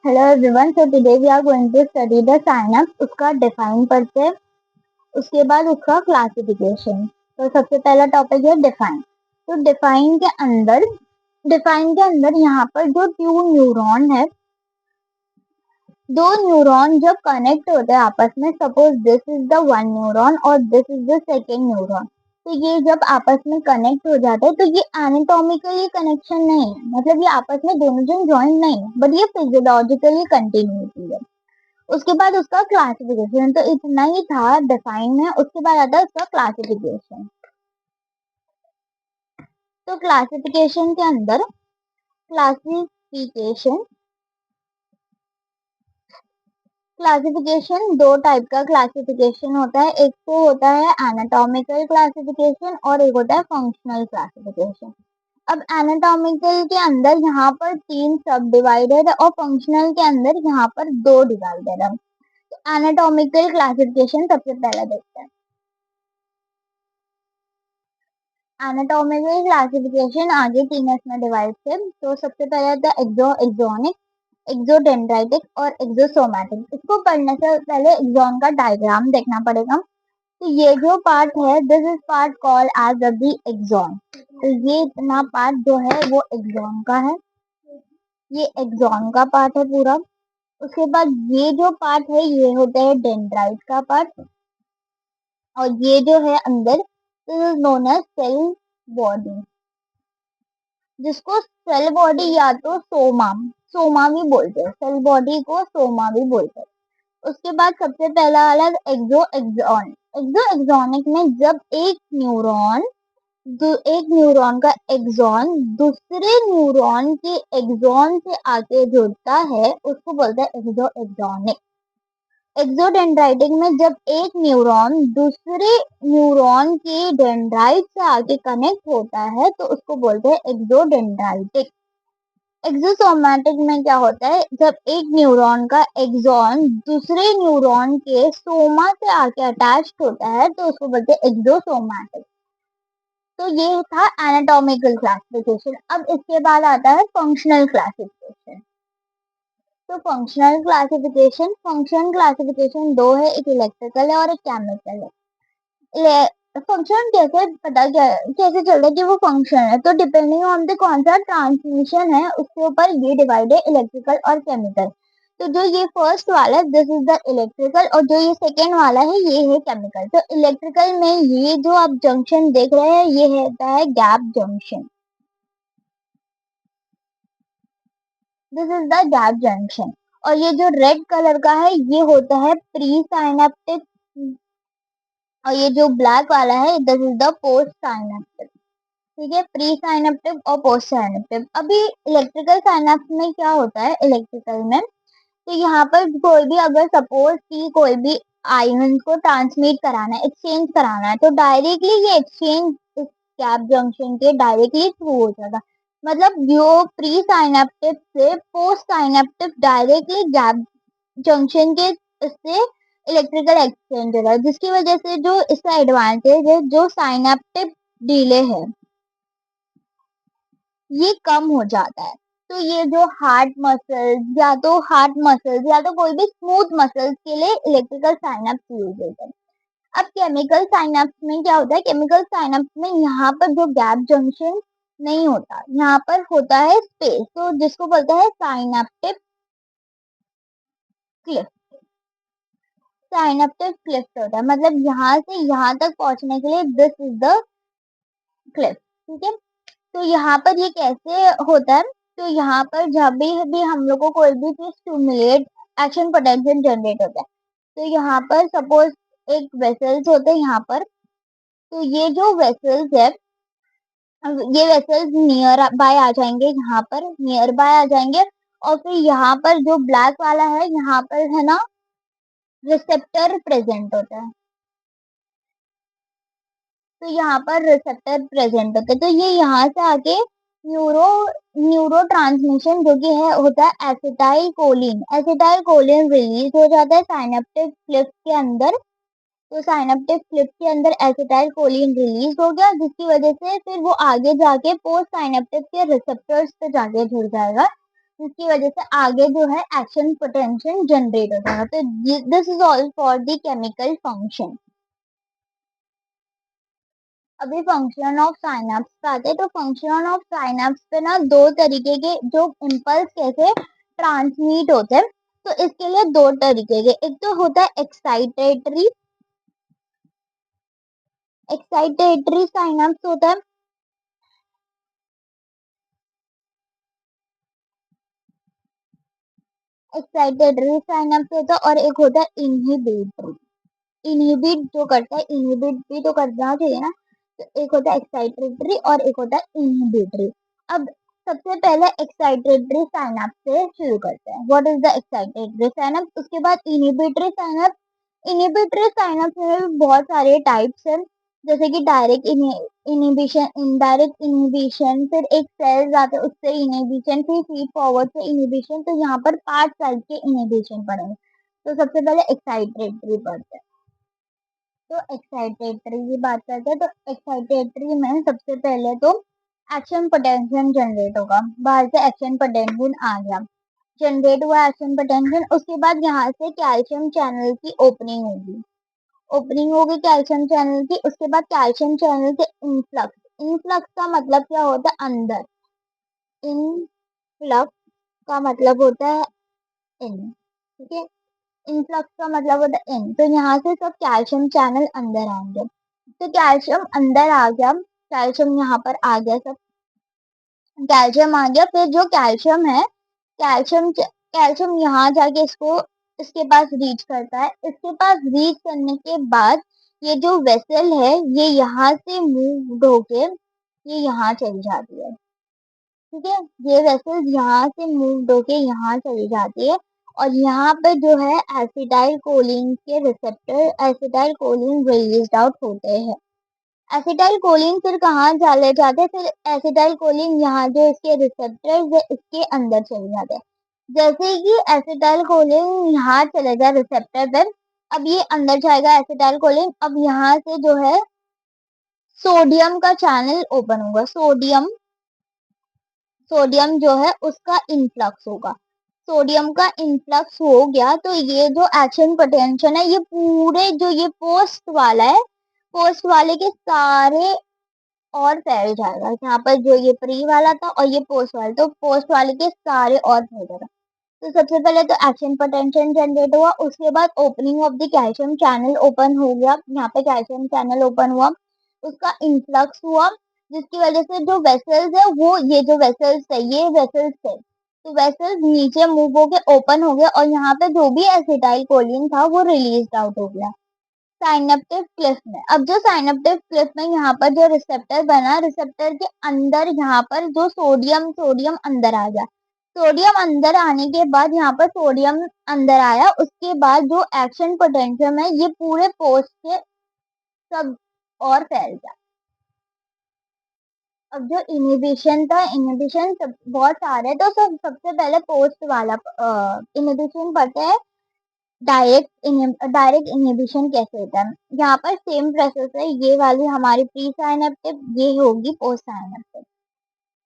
Hello everyone, so today we are going to study the synapse. उसका define पढ़ते हैं, उसके बाद उसका क्लासिफिकेशन। तो सबसे पहला टॉपिक है डिफाइन। तो डिफाइन के अंदर यहाँ पर जो टू न्यूरॉन है, दो न्यूरॉन जब कनेक्ट होते हैं आपस में, suppose this is the one neuron और this is the second neuron. तो ये जब आपस में कनेक्ट हो जाते हैं तो ये एनाटॉमिकली कनेक्शन नहीं है, मतलब ये आपस में दोनों जन ज्वाइंट नहीं है, बट ये फिजियोलॉजिकली कंटिन्यूटी है। उसके बाद उसका क्लासिफिकेशन। तो इतना ही था डिफाइन में, उसके बाद आता है उसका क्लासिफिकेशन। तो क्लासिफिकेशन क्लासिफिकेशन दो टाइप का क्लासिफिकेशन होता है। एक तो होता है एनाटॉमिकल क्लासिफिकेशन और एक होता है फंक्शनल क्लासिफिकेशन। अब एनाटॉमिकल के अंदर यहाँ पर तीन सब डिवाइडेड है और फंक्शनल के अंदर यहाँ पर दो डिवाइडेड है। तो एनाटॉमिकल क्लासिफिकेशन सबसे पहला देखते हैं। एनाटॉमिकल क्लासिफिकेशन आगे तीन इसमें डिवाइड थे। तो सबसे पहले था एक्सोनिक, एक्सोडेंड्राइटिक और एक्सोसोमैटिक। इसको पढ़ने से पहले एक्सॉन का डायग्राम देखना पड़ेगा। तो ये जो पार्ट है, this is part called as the axon. तो ये इतना पार्ट जो है वो एक्सॉन का है, ये एक्सॉन का पार्ट है पूरा। उसके बाद ये जो पार्ट है ये होता है डेंड्राइट का पार्ट, और ये जो है अंदर, this is known as cell body, जिसको सेल बॉडी या तो सोमा सोमा भी बोलते हैं, सेल बॉडी को सोमा भी बोलते हैं। उसके बाद सबसे पहला अलग एक्सो एक्सोनिक में जब एक न्यूरॉन का एक्सॉन दूसरे न्यूरॉन के एक्सॉन से आके जुड़ता है, उसको बोलते हैं एक्सो एक्सोनिक। एक्सोडेंड्राइटिक में जब एक न्यूरॉन दूसरे न्यूरॉन के डेंड्राइट से आके कनेक्ट होता है तो उसको बोलते हैं एक्सोडेंड्राइटिक। एक्सोसोमैटिक में क्या होता है, जब एक न्यूरॉन का एक्सॉन दूसरे न्यूरॉन के सोमा से आके अटैच होता है तो उसको बोलते हैं एक्सोसोमैटिक। तो ये था एनाटॉमिकल क्लासिफिकेशन। अब इसके बाद आता है फंक्शनल क्लासिफिकेशन। तो फंक्शन क्लासिफिकेशन दो है, एक इलेक्ट्रिकल है और एक केमिकल है। फंक्शन कैसे चलता है कि वो फंक्शन है, तो डिपेंडिंग ऑन द कौन सा ट्रांसमिशन है उसके ऊपर ये डिवाइड है इलेक्ट्रिकल और केमिकल। तो जो ये फर्स्ट वाला है दिस इज द इलेक्ट्रिकल, और जो ये सेकेंड वाला है ये है केमिकल। तो इलेक्ट्रिकल में ये जो आप जंक्शन देख रहे हैं ये होता है gap junction, this is the gap junction. और ये जो रेड कलर का है ये होता है प्री साइनेप्टिक, और ये जो ब्लैक वाला है this is the post synaptic. ठीक है, प्री साइनेप्टिक और पोस्ट साइनेप्टिक। अभी इलेक्ट्रिकल साइनेप्स में क्या होता है, इलेक्ट्रिकल में तो यहाँ पर कोई भी अगर सपोज की कोई भी आयन को ट्रांसमिट कराना है, एक्सचेंज कराना है, तो डायरेक्टली ये एक्सचेंज इस गैप जंक्शन के डायरेक्टली थ्रू हो जाएगा। मतलब जो प्री साइनेप्टिक से post synaptic directly gap junction के इससे इलेक्ट्रिकल एक्सचेंज होगा, जिसकी वजह से जो इसका एडवांटेज है, जो साइनेप्टिक डिले है ये कम हो जाता है। तो ये जो हार्ट मसल्स या तो कोई भी स्मूथ मसल्स के लिए इलेक्ट्रिकल साइनअप्स यूज होते हैं। अब केमिकल साइनअप्स में क्या होता है, केमिकल साइनअप्स में यहाँ पर जो गैप जंक्शन नहीं होता, यहाँ पर होता है स्पेस, तो जिसको बोलते हैं साइनैप्टिक क्लिफ। साइनैप्टिक क्लिफ होता है, मतलब यहाँ से यहाँ तक पहुंचने के लिए दिस इज द क्लिफ। ठीक है, तो यहाँ पर ये कैसे होता है, तो यहाँ पर जब भी हम लोग को कोई भी चीज स्टिमुलेट एक्शन पोटेंशियल जनरेट होता है, तो यहाँ पर सपोज एक वेसल्स होते हैं यहाँ पर, तो ये जो वेसल्स है, ये वेसल्स नियर बाय आ जाएंगे, यहाँ पर नियर बाय आ जाएंगे। और फिर यहाँ पर जो ब्लैक वाला है यहाँ पर है ना रिसेप्टर प्रेजेंट होता है, तो यहाँ पर रिसेप्टर प्रेजेंट होते हैं। तो ये यहाँ से आके न्यूरो न्यूरो ट्रांसमिशन जो कि है होता है एसिटाइल कोलिन रिलीज हो जाता है साइनेप्टिक क्लिफ के अंदर। तो साइनेप्टिक क्लिफ के अंदर एसिटाइल कोलिन रिलीज हो गया, जिसकी वजह से फिर वो आगे जाके पोस्ट साइनेप्टिक के रिसेप्टर्स पे जाके जुड़ जाएगा, जिसकी वजह से आगे जो है एक्शन पोटेंशियल जनरेट हो जाएगा। तो this is all for the chemical function. अभी फंक्शन ऑफ साइनेप्स पे आते हैं। तो फंक्शन ऑफ साइनेप्स पे ना दो तरीके के जो इम्पल्स कैसे ट्रांसमिट होते हैं, तो इसके लिए दो तरीके के, एक तो होता है एक्साइटेटरी साइनेप्स होता है। एक्साइटेटरी साइनेप्स होता है और एक होता है इनहिबिटरी। इनहिबिट जो करता है, इनहिबिट भी तो करना चाहिए ना। तो एक होता है एक्साइटेटरी और एक होता है इनहिबिटरी। अब सबसे पहले एक्साइटेटरी साइनेप्स से शुरू करते हैं। What is the excitatory synapse, उसके बाद इनहिबिटरी साइनेप्स। इनहिबिटरी साइनेप्स में भी बहुत सारे टाइप्स हैं, जैसे कि डायरेक्ट इनहिबिशन, इनडायरेक्ट इनहिबिशन, फिर एक सेल्स आते हैं उससे इनहिबिशन, फिर फीड फॉरवर्ड से इनहिबिशन। तो यहाँ पर 5 टाइप के इनहिबिशन पढ़ेंगे। तो सबसे पहले एक्साइटेटरी पढ़ते हैं। तो एक्साइटेटरी की बात करते हैं। तो एक्साइटेटरी में सबसे पहले तो एक्शन पोटेंशियल जनरेट होगा। बाहर से एक्शन पोटेंशियल आ गया, जनरेट हुआ एक्शन पोटेंशियल। उसके बाद यहाँ से कैल्शियम चैनल की ओपनिंग होगी, ओपनिंग होगी कैल्शियम चैनल की। उसके बाद कैल्शियम चैनल से इनफ्लक्स। इनफ्लक्स का मतलब क्या होता है, अंदर। इनफ्लक्स का मतलब होता है इन, ठीक है। इनफ्लक्स का मतलब होता है इन। तो यहाँ से सब कैल्शियम चैनल अंदर आएंगे। तो कैल्शियम अंदर आ गया, कैल्शियम यहाँ पर आ गया, सब कैल्शियम आ गया। फिर जो कैल्शियम है, कैल्शियम यहाँ जाके इसको, इसके पास रीच करता है। इसके पास रीच करने के बाद ये जो वेसल है ये यहाँ से मूव होके ये यहाँ चली जाती है, ठीक है। ये वेसल यहाँ से मूव होके यहाँ चली जाती है। और यहाँ पे जो है एसिटाइल कोलिन के receptor, acetyl choline release out होते हैं। एसिटाइल कोलिन फिर कहाँ चले जाते हैं, फिर एसिटाइल कोलिन यहाँ जो इसके रिसेप्टर्स है इसके अंदर चले जाते हैं। जैसे ही एसिटाइल कोलिन यहाँ चले जाए रिसेप्टर पर, अब ये अंदर जाएगा एसिटाइल कोलिन। अब यहाँ से जो है सोडियम का चैनल ओपन होगा। सोडियम, सोडियम जो है उसका इनफ्लक्स होगा। सोडियम का इनफ्लक्स हो गया तो ये जो एक्शन पोटेंशियल है ये पूरे जो ये पोस्ट वाला है, पोस्ट वाले के सारे और फैल जाएगा। यहाँ पर जो ये प्री वाला था और ये पोस्ट वाला, तो पोस्ट वाले के सारे और फैल जाएगा। तो सबसे पहले तो एक्शन पोटेंशियल जनरेट हुआ, उसके बाद opening of the calcium channel open हो गया। यहाँ पे कैल्शियम चैनल ओपन हुआ, उसका इन्फ्लक्स हुआ, जिसकी वजह से जो वेसल्स है वो, ये जो वेसल्स है ये वेसल्स है, तो वेसल्स नीचे मूव होके ओपन हो गया और यहाँ पे जो भी एसिटाइल कोलिन था वो रिलीज आउट हो गया साइनेप्टिक क्लिफ में। अब जो साइनेप्टिक क्लिफ में यहाँ पर जो रिसेप्टर बना, रिसेप्टर के अंदर यहाँ पर जो सोडियम, सोडियम अंदर आ गया। सोडियम अंदर आने के बाद यहाँ पर सोडियम अंदर आया, उसके बाद जो एक्शन पोटेंशियम है ये पूरे पोस्ट के सब और फैल गया। अब जो इनहिबिशन था, इनहिबिशन सब बहुत सारे, तो सबसे पहले पोस्ट वाला इनहिबिशन पढ़ते हैं। डायरेक्ट इनहिबिशन कैसे होता है, यहाँ पर सेम प्रोसेस है। ये वाली हमारी प्री साइनेप्टिक, ये होगी पोस्ट साइनेप्टिक।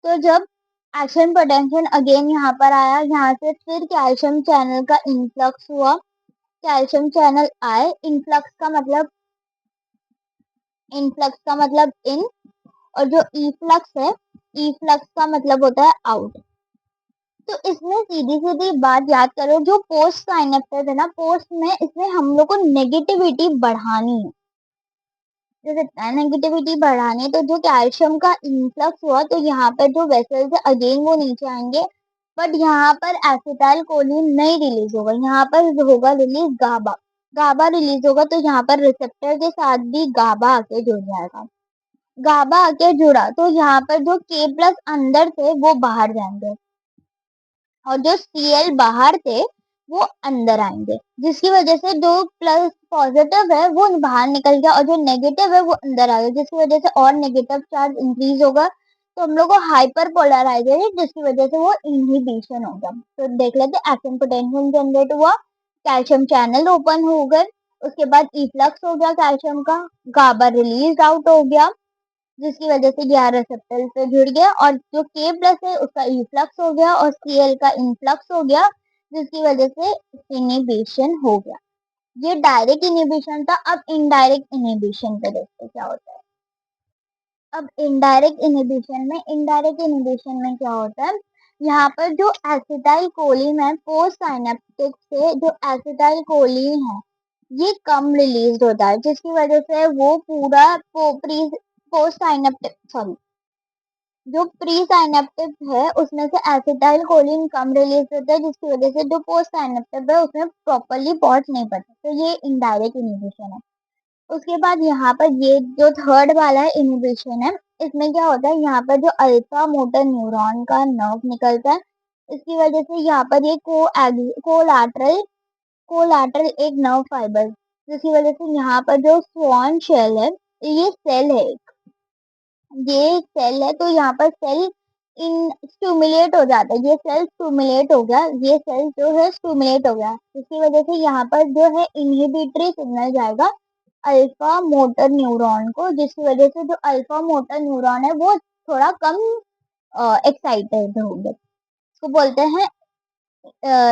तो जब एक्शन पोटेंशियल अगेन यहाँ पर आया, यहाँ से फिर कैल्शियम चैनल का इनफ्लक्स हुआ। कैल्शियम चैनल आए, इनफ्लक्स का मतलब, इनफ्लक्स का मतलब इन, और जो ई फ्लक्स है, ई फ्लक्स का मतलब होता है आउट। तो इसमें सीधी सीधी बात याद करो, जो पोस्ट साइनेप्टिक है ना, पोस्ट में इसमें हम लोग को नेगेटिविटी बढ़ानी है। जैसे नेगेटिविटी बढ़ानी है, तो जो कैल्शियम का इन्फ्लक्स हुआ तो यहाँ पर जो वेसल्स है अगेन वो नीचे आएंगे, बट यहाँ पर एसिटाइल कोलिन नहीं रिलीज होगा, यहाँ पर होगा रिलीज गाबा। गाबा रिलीज होगा तो यहाँ पर रिसेप्टर के साथ भी गाबा आके जुड़ जाएगा। गाबा आके जुड़ा तो यहाँ पर जो के प्लस अंदर थे वो बाहर जाएंगे और जो Cl बाहर थे वो अंदर आएंगे, जिसकी वजह से जो प्लस पॉजिटिव है वो बाहर निकल गया और जो नेगेटिव है वो अंदर आ गया, जिसकी वजह से और नेगेटिव चार्ज इंक्रीज होगा। तो हम लोग को हाइपर पोलराइजेशन, जिसकी वजह से वो इनहिबिशन होगा। तो देख लेते एक्शन पोटेंशियल जनरेट हुआ, कैल्शियम चैनल ओपन हो गए, उसके बाद इफ्लक्स हो गया कैल्शियम का, गाबा रिलीज आउट हो गया, जिसकी वजह से 11 रिसेप्टर पे जुड़ गया और जो K प्लस है उसका इफ्लक्स हो गया और Cl का इनफ्लक्स हो गया, जिसकी वजह से इनिबिशन हो गया। ये डायरेक्ट इनिबिशन था। अब इनडायरेक्ट इनिबिशन पे देखते क्या होता है। अब इनडायरेक्ट इनिबिशन में क्या होता है, यहाँ पर जो एसिटाइल कोलिन है पोस्ट साइनेप्टिक से जो एसिटाइल कोलिन है ये कम रिलीज होता है, जिसकी वजह से वो पूरा पोस्ट साइनेप्टिक सॉरी जो प्री साइनेप्टिक है उसमें से एसिटाइल कोलिन कम रिलीज होता है, जिसकी वजह से जो पोस्ट साइनेप्टिक है उसमें प्रॉपरली पहुंच नहीं पाता, तो ये इनडायरेक्ट इनिबिशन है। उसके बाद यहाँ पर ये जो थर्ड वाला है इनिबिशन है, इसमें क्या होता है, यहाँ पर जो अल्फा मोटर न्यूरॉन का नर्व निकलता है, इसकी वजह से यहाँ पर ये कोलैटरल कोलैटरल एक नर्व फाइबर, जिसकी वजह से यहाँ पर जो स्वान शेल है ये सेल है, ये सेल है, तो यहाँ पर सेल इन स्टूमुलेट हो जाता है, ये सेल स्टूमुलेट हो गया, ये सेल जो है स्टूमुलेट हो गया, जिसकी वजह से यहाँ पर जो है इनहिबिटरी सिग्नल जाएगा अल्फा मोटर न्यूरॉन को, जिसकी वजह से जो अल्फा मोटर न्यूरॉन है वो थोड़ा कम एक्साइटेड होंगे। इसको बोलते हैं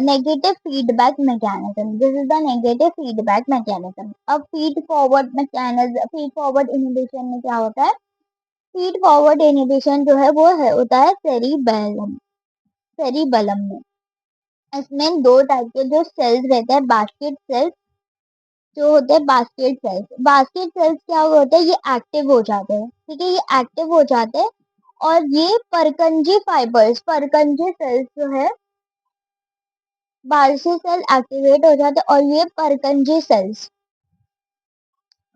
negative feedback mechanism. This is the negative feedback mechanism. अब फीड फॉरवर्ड इनहिबिशन में क्या होता है, फीड फॉरवर्ड इनहिबिशन जो है वो है होता है सेरिबैलम में। इसमें दो टाइप के जो सेल्स रहते हैं, बास्केट सेल्स जो होते हैं, बास्केट सेल्स क्या होते हैं, ये एक्टिव हो जाते हैं, ठीक है, ये एक्टिव हो जाते हैं और ये परकंजी सेल्स जो है, बारसी सेल एक्टिवेट हो जाते हैं और ये परकंजी सेल्स,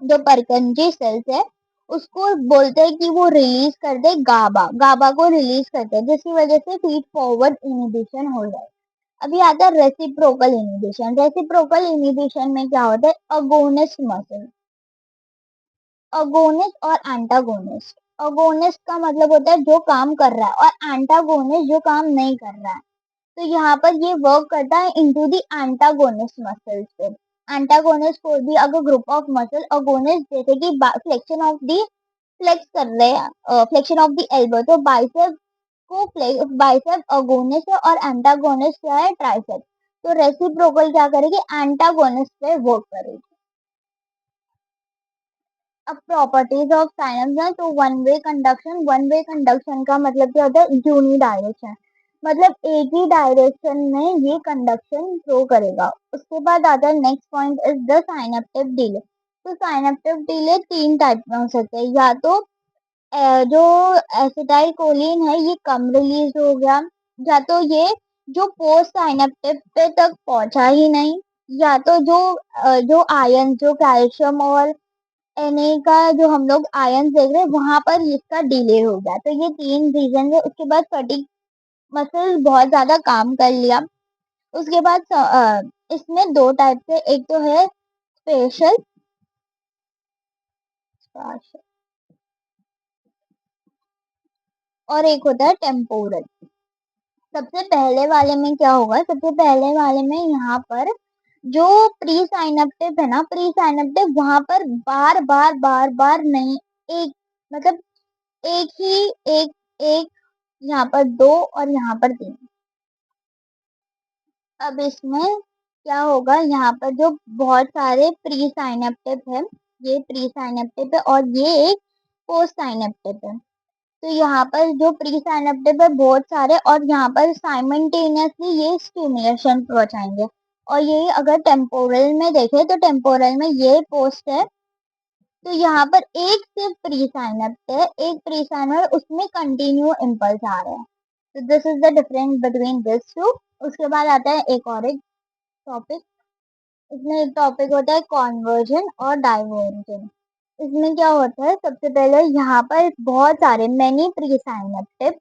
जो परकंजी सेल्स है उसको बोलते हैं कि वो रिलीज कर दे गाबा को रिलीज करते हैं, जिसकी वजह से फीड फॉरवर्ड इनिबिशन हो जाए। अभी आता है रेसिप्रोकल इनिबिशन में क्या होता है, अगोनिस्ट और एंटागोनिस्ट। अगोनिस्ट का मतलब होता है जो काम कर रहा है और एंटागोनिस्ट जो काम नहीं कर रहा है, तो यहाँ पर ये वर्क करता है इनटू द एंटागोनिस्ट मसल्स पे। एंटागोनिस्ट को भी अगर ग्रुप ऑफ मसल अगोनिस्ट जैसे कि फ्लेक्स कर रहे हैं, फ्लेक्शन ऑफ द एल्बो, तो बाइसेप अगोनिस्ट है और एंटागोनिस्ट क्या है, ट्राइसेप। तो रेसिप्रोकल क्या करेगी, एंटागोनिस्ट पे वर्क करेगी। अब प्रॉपर्टीज ऑफ साइनस है, तो वन वे कंडक्शन का मतलब क्या होता है, यूनिडायरेक्शन, मतलब एक ही डायरेक्शन में ये कंडक्शन फ्लो करेगा। उसके बाद आता है next point is the synaptic delay. तो साइनेप्टिक डिले तीन टाइप में हो सकते हैं, या तो जो एसिटाइल कोलिन है ये कम रिलीज हो गया, या तो ये जो पोस्ट साइनेप्टिक पे तक पहुंचा ही नहीं, या तो जो आयन जो कैल्शियम और Na का जो हम लोग आयन देख रहे हैं वहां पर इसका डिले हो गया। तो ये तीन रीजन है। उसके बाद फटीग मसल बहुत ज्यादा काम कर लिया। उसके बाद इसमें दो टाइप से, एक तो है स्पेशल और एक होता है टेम्पोरल। सबसे पहले वाले में क्या होगा, सबसे पहले वाले में यहाँ पर जो प्री साइनेप्टिक है ना, प्री साइनेप्टिक वहां पर बार बार नहीं, एक मतलब एक ही एक एक यहाँ पर दो और यहाँ पर तीन। अब इसमें क्या होगा, यहाँ पर जो बहुत सारे प्री साइनेप्टिक है, ये प्री साइनेप्टिक है और ये एक पोस्ट साइनेप्टिक है। तो यहाँ पर जो प्री साइनेप्टिक है बहुत सारे और यहाँ पर साइमल्टेनियसली ये स्टिमुलेशन पहुंचाएंगे। और ये अगर टेम्पोरल में देखें तो टेम्पोरल में ये पोस्ट है, तो यहाँ पर एक सिर्फ प्री साइनेप्ट है, एक प्री साइनेप्ट उसमें कंटिन्यू इम्पल्स आ रहा है। तो this is the difference between this two. उसके बाद आता है एक टॉपिक, इसमें एक टॉपिक होता है कॉन्वर्जन और डाइवर्जन। इसमें क्या होता है, सबसे पहले यहाँ पर बहुत सारे मैनी प्री साइनेप्टिक,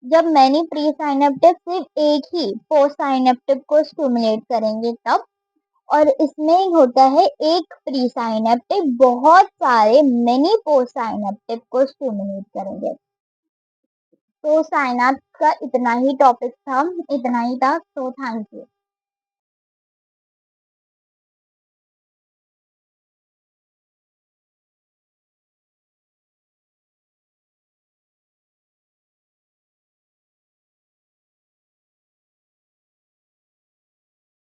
जब मैनी प्री साइनेप्टिक सिर्फ एक ही पोस्ट साइनेप्टिक को स्टिमुलेट करेंगे तब, और इसमें होता है एक प्री साइनेप्टिक बहुत सारे मेनी पोस्ट साइनेप्टिक को स्टिमुलेट करेंगे। तो साइनाप्स का इतना ही टॉपिक था, इतना ही था, तो थैंक यू।